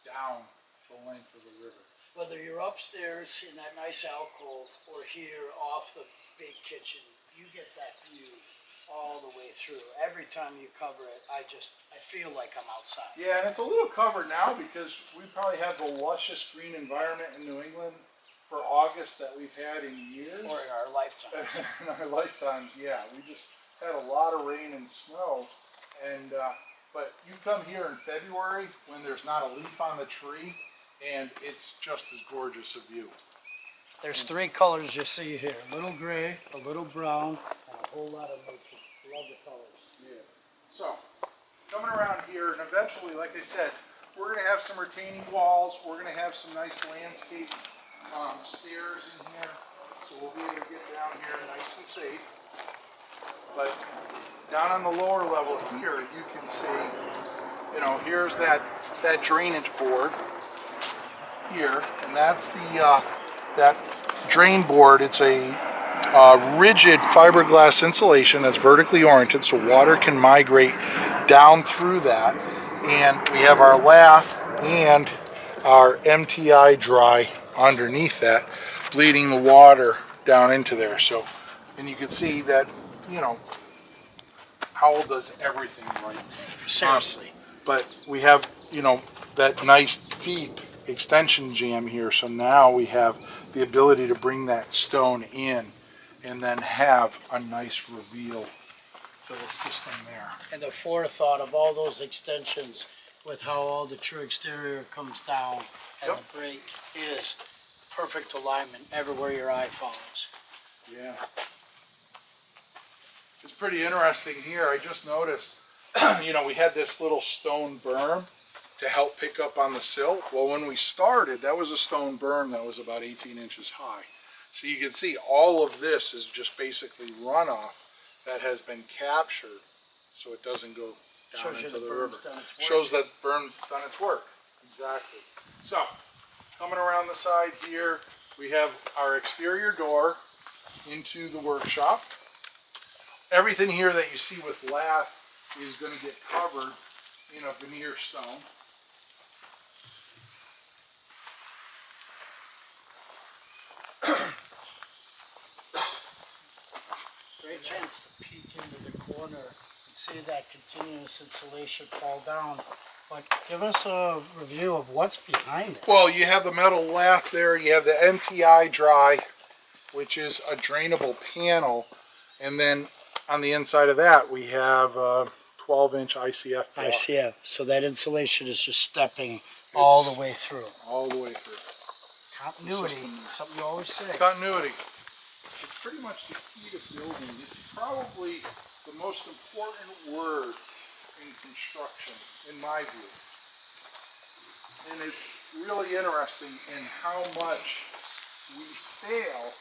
down the length of the river. Whether you're upstairs in that nice alcove or here off the big kitchen, you get that view all the way through. Every time you cover it, I feel like I'm outside. Yeah, and it's a little covered now because we probably have the lushest green environment in New England for August that we've had in years. Or in our lifetimes. In our lifetimes, yeah. We just had a lot of rain and snow. And but you come here in February when there's not a leaf on the tree, and it's just as gorgeous a view. There's three colors you see here. A little gray, a little brown, and a whole lot of nature. Love the colors. Yeah. So, coming around here, and eventually, like I said, we're going to have some retaining walls. We're going to have some nice landscape stairs in here. So we'll be able to get down here nice and safe. But down on the lower level here, you can see, you know, here's that drainage board here, and that's the that drain board. It's a rigid fiberglass insulation that's vertically oriented, so water can migrate down through that. And we have our lath and our MTI dry underneath that, bleeding the water down into there. So, and you can see that, you know, Howell does everything right. Seriously. But we have, you know, that nice deep extension jam here. So now we have the ability to bring that stone in and then have a nice reveal to the system there. And the forethought of all those extensions with how all the true exterior comes down and the break is perfect alignment everywhere your eye follows. Yeah. It's pretty interesting here. I just noticed, you know, we had this little stone berm to help pick up on the silt. Well, when we started, that was a stone berm that was about 18 inches high. So you can see all of this is just basically runoff that has been captured so it doesn't go down into the river. Shows that berm's done its work. Exactly. So, coming around the side here, we have our exterior door into the workshop. Everything here that you see with lath is going to get covered in a veneer stone. Great chance to peek into the corner and see that continuous insulation fall down. But give us a review of what's behind it. Well, you have the metal lath there. You have the MTI dry, which is a drainable panel, and then on the inside of that we have a 12-inch ICF block. ICF. So that insulation is just stepping all the way through. All the way through. Continuity, something you always say. Continuity. It's pretty much the key to building. It's probably the most important word in construction, in my view. And it's really interesting in how much we fail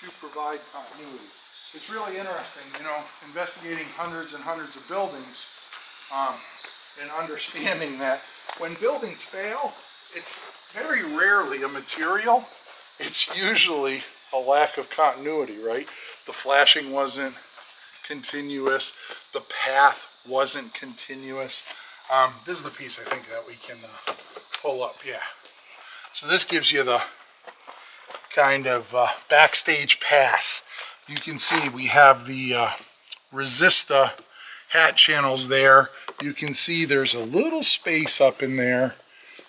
to provide continuity. It's really interesting, you know, investigating hundreds and hundreds of buildings and understanding that when buildings fail, it's very rarely a material. It's usually a lack of continuity, right? The flashing wasn't continuous. The path wasn't continuous. This is the piece I think that we can pull up, yeah. So this gives you the kind of backstage pass. You can see we have the Resista hat channels there. You can see there's a little space up in there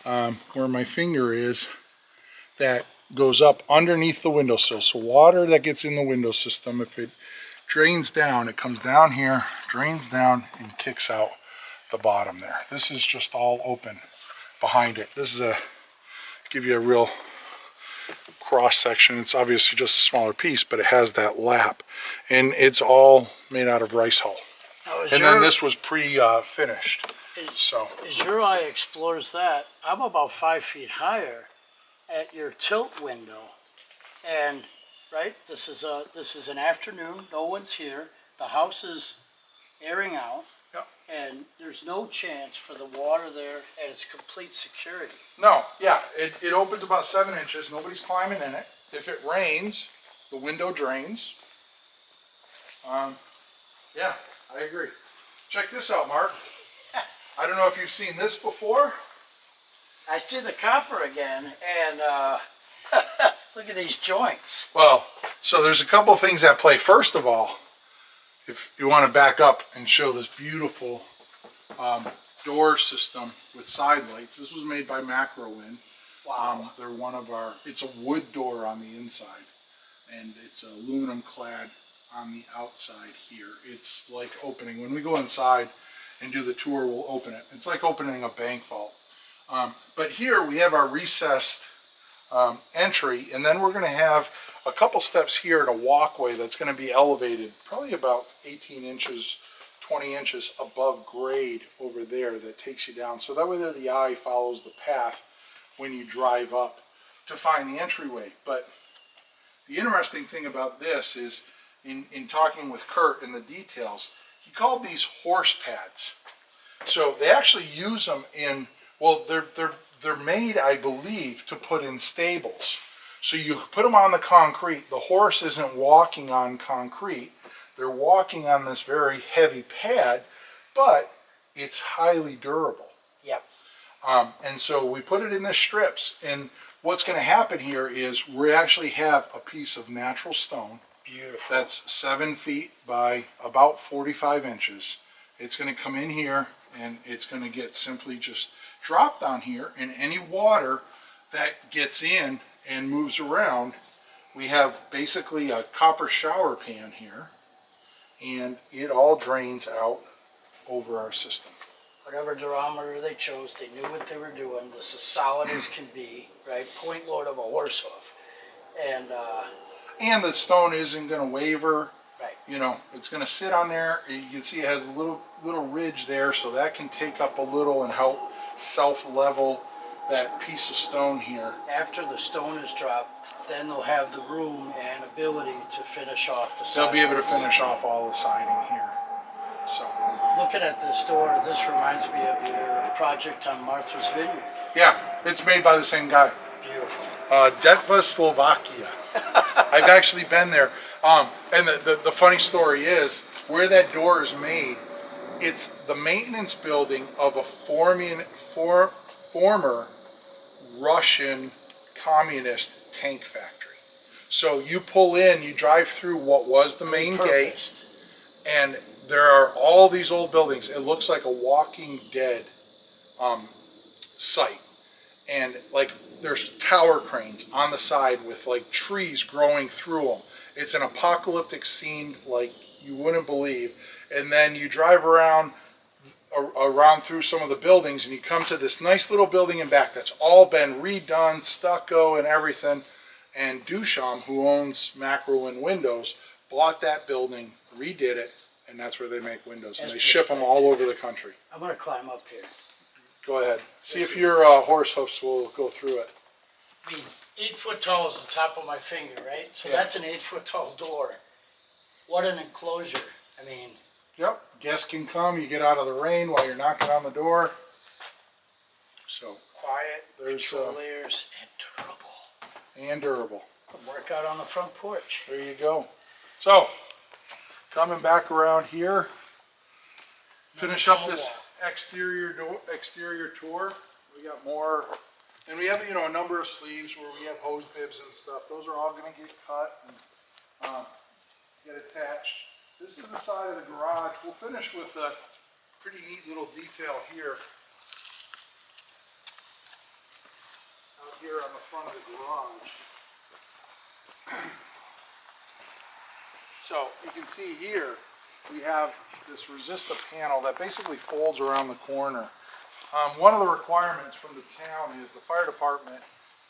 where my finger is that goes up underneath the windowsill. So water that gets in the window system, if it drains down, it comes down here, drains down, and kicks out the bottom there. This is just all open behind it. This is give you a real cross section. It's obviously just a smaller piece, but it has that lap, and it's all made out of rice hull. And then this was pre-finished. So as your eye explores that, I'm about 5 feet higher at your tilt window, and right, this is an afternoon. No one's here. The house is airing out. Yep. And there's no chance for the water there, and it's complete security. no, yeah, it opens about 7 inches. Nobody's climbing in it. If it rains, the window drains. Yeah, I agree. Check this out, Mark. I don't know if you've seen this before. I see the copper again, and look at these joints. Well, so there's a couple things at play. First of all, if you want to back up and show this beautiful door system with side lights, this was made by Macrowin. Wow. They're one of our, it's a wood door on the inside, and it's aluminum clad on the outside here. It's like opening, when we go inside and do the tour, we'll open it. It's like opening a bank vault. But here we have our recessed entry, and then we're going to have a couple steps here at a walkway that's going to be elevated probably about 18 inches, 20 inches above grade over there that takes you down. So that way there the eye follows the path when you drive up to find the entryway. But the interesting thing about this is in talking with Kurt in the details, he called these horse pads. So they actually use them in, well, they're made, I believe, to put in stables. So you put them on the concrete. The horse isn't walking on concrete. They're walking on this very heavy pad, but it's highly durable. Yep. And so we put it in the strips. And what's going to happen here is we actually have a piece of natural stone. Beautiful. That's 7 feet by about 45 inches. It's going to come in here, and it's going to get simply just dropped on here, and any water that gets in and moves around, we have basically a copper shower pan here, and it all drains out over our system. Whatever durometer they chose, they knew what they were doing. This is solid as can be, right? Point load of a horse hoof. And the stone isn't going to waver. Right. You know, it's going to sit on there. You can see it has a little ridge there, so that can take up a little and help self-level that piece of stone here. After the stone is dropped, then they'll have the room and ability to finish off the siding. They'll be able to finish off all the siding here. So, looking at this door, this reminds me of your project on Martha's Vineyard. yeah, it's made by the same guy. Beautiful. Detva, Slovakia. I've actually been there. And the funny story is, where that door is made, it's the maintenance building of a former Russian communist tank factory. So you pull in, you drive through what was the main gate, and there are all these old buildings. It looks like a Walking Dead site. And like there's tower cranes on the side with like trees growing through them. It's an apocalyptic scene like you wouldn't believe. And then you drive around through some of the buildings, and you come to this nice little building in back that's all been redone, stucco and everything. And Duchamp, who owns Macrowin Windows, bought that building, redid it, and that's where they make windows. And they ship them all over the country. I'm going to climb up here. Go ahead. See if your horse hoofs will go through it. I mean, 8 foot tall is the top of my finger, right? So Yeah. that's an 8 foot tall door. What an enclosure. I mean, Yep. Guests can come. You get out of the rain while you're knocking on the door. So quiet, There's, control layers, and durable. and durable. Work out on the front porch. There you go. So coming back around here, finish up this exterior tour. We got more, and we have a number of sleeves where we have hose bibs and stuff. Those are all going to get cut and get attached. This is the side of the garage. We'll finish with a pretty neat little detail here. Out here on the front of the garage. So you can see here we have this resistor panel that basically folds around the corner. One of the requirements from the town is the fire department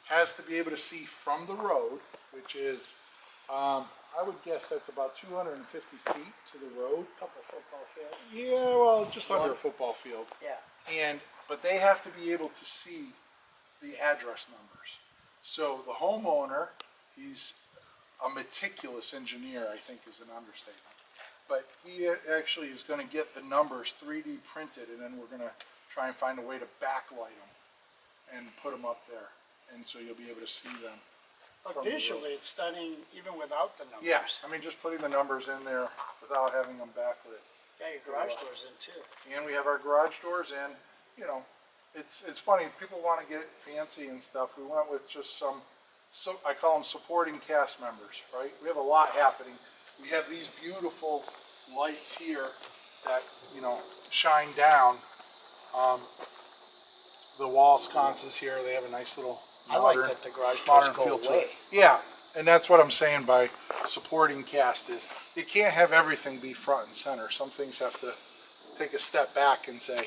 has to be able to see from the road, which is I would guess that's about 250 feet to the road. Couple football fields. Yeah, well, just under a football field. Yeah. But they have to be able to see the address numbers. So the homeowner, he's a meticulous engineer, I think is an understatement. But he actually is going to get the numbers 3D printed, and then we're going to try and find a way to backlight them and put them up there. And so you'll be able to see them. But visually, it's stunning even without the numbers. Yeah, I mean, just putting the numbers in there without having them backlit. Yeah, your garage door's in too. And we have our garage doors in, it's funny, people want to get fancy and stuff. We went with just some, I call them supporting cast members, right? We have a lot happening. We have these beautiful lights here that, you know, shine down. The wall sconces here, they have a nice little I like modern, that the garage modern doors go feel to away. it. Yeah, and that's what I'm saying by supporting cast is you can't have everything be front and center. Some things have to take a step back and say,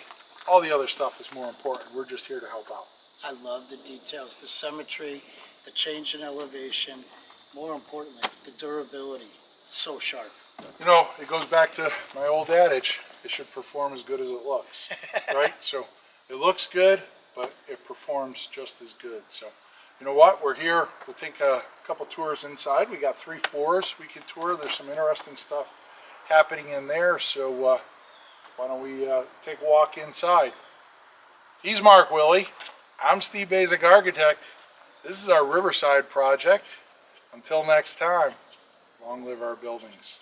all the other stuff is more important. We're just here to help out. I love the details, the symmetry, the change in elevation, more importantly, the durability, so sharp. You know, it goes back to my old adage, it should perform as good as it looks, right? So it looks good, but it performs just as good. So, you know what, we're here, we'll take a couple tours inside. We got 3 floors we can tour. There's some interesting stuff happening in there, so why don't we take a walk inside. He's Mark Willie. I'm Steve Basic Architect. This is our Riverside project. Until next time, long live our buildings.